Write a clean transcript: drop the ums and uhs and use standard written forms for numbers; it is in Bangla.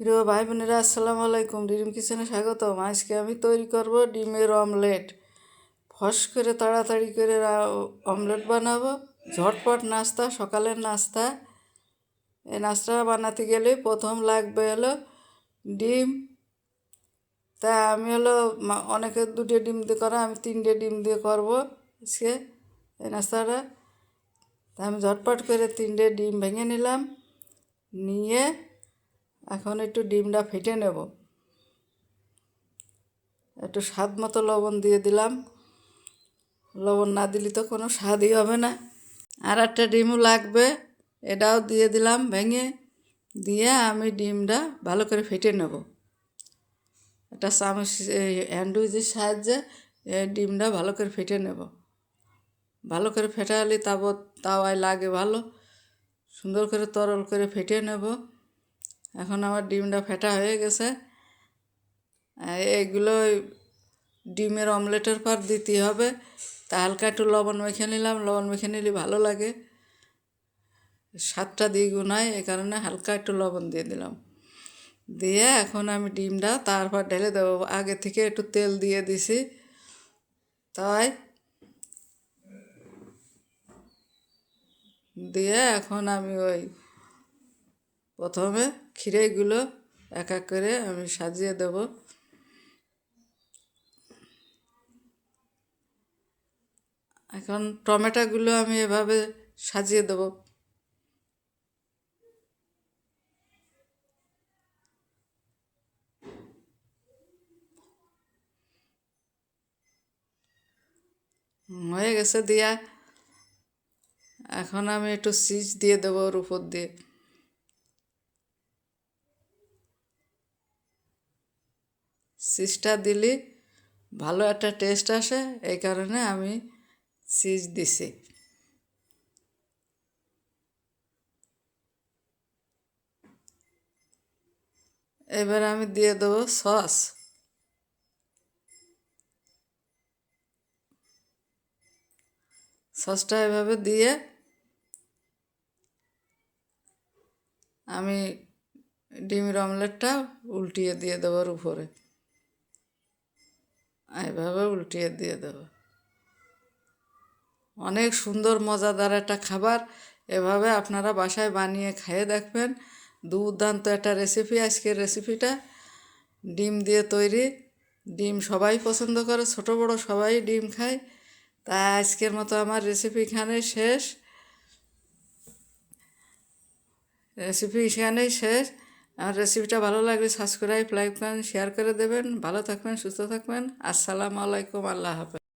প্রিয় ভাই বোনেরা, আসসালামু আলাইকুম। ড্রিম কিচেনে স্বাগতম। আজকে আমি তৈরি করব ডিমের অমলেট। ফস করে তাড়াতাড়ি করে অমলেট বানাবো। ঝটপট নাস্তা, সকালের নাস্তা। এই নাস্তা বানাতে গেলে প্রথম লাগবে হলো ডিম। তা আমি অনেকে 2টে ডিম দিয়ে করা, আমি 3টে ডিম দিয়ে করব আজকে এই নাস্তাটা। তা আমি ঝটপট করে 3টে ডিম ভেঙে নিলাম। নিয়ে এখন একটু ডিমটা ফেটে নেব। একটু স্বাদ মতো লবণ দিয়ে দিলাম। লবণ না দিলে তো কোনো স্বাদই হবে না। আর একটা ডিমও লাগবে, এটাও দিয়ে দিলাম ভেঙে। দিয়ে আমি ডিমটা ভালো করে ফেটে নেব। একটা চামচ হ্যান্ডউইচের সাহায্যে ডিমটা ভালো করে ফেটে নেব। ভালো করে ফেটালে তাওয়ায় লাগে ভালো, সুন্দর করে তরল করে ফেটে নেব। এখন আমার ডিমটা ফেটা হয়ে গেছে। এইগুলো ডিমের অমলেটের পর দিতে হবে। তা হালকা একটু লবণ মেখে নিলাম। লবণ মেখে নিলে ভালো লাগে, স্বাদটা দ্বিগুণ হয়। এই কারণে হালকা একটু লবণ দিয়ে দিলাম। দিয়ে এখন আমি ডিমটা তারপর ঢেলে দেবো। আগে থেকে একটু তেল দিয়ে দিছি, তাই দিয়ে এখন আমি প্রথমে ক্ষীরেগুলো এক এক করে আমি সাজিয়ে দেব। এখন টমেটোগুলো আমি এভাবে সাজিয়ে দেব। হয়ে গেছে দিয়া। এখন আমি একটু চিজ দিয়ে দেবো ওর উপর দিয়ে। চিজটা দিলে ভালো একটা টেস্ট আসে, এই কারণে আমি চিজ দিছি। এবার আমি দিয়ে দেবো সস। সসটা এভাবে দিয়ে আমি ডিমের অমলেটটা উল্টিয়ে দিয়ে দেওয়ার উপরে এভাবে উল্টিয়ে দিয়ে দেবো। অনেক সুন্দর মজাদার একটা খাবার। এভাবে আপনারা বাসায় বানিয়ে খেয়ে দেখবেন। দুর্দান্ত একটা রেসিপি আজকের রেসিপিটা। ডিম দিয়ে তৈরি। ডিম সবাই পছন্দ করে, ছোট বড় সবাই ডিম খায়। তাই আজকের মতো আমার রেসিপি এখানেই শেষ। আমার রেসিপিটা ভালো লাগলে সাবস্ক্রাইব, লাইক করেন, শেয়ার করে দেবেন। ভালো থাকবেন, সুস্থ থাকবেন। আসসালামু আলাইকুম, আল্লাহ হাফেজ।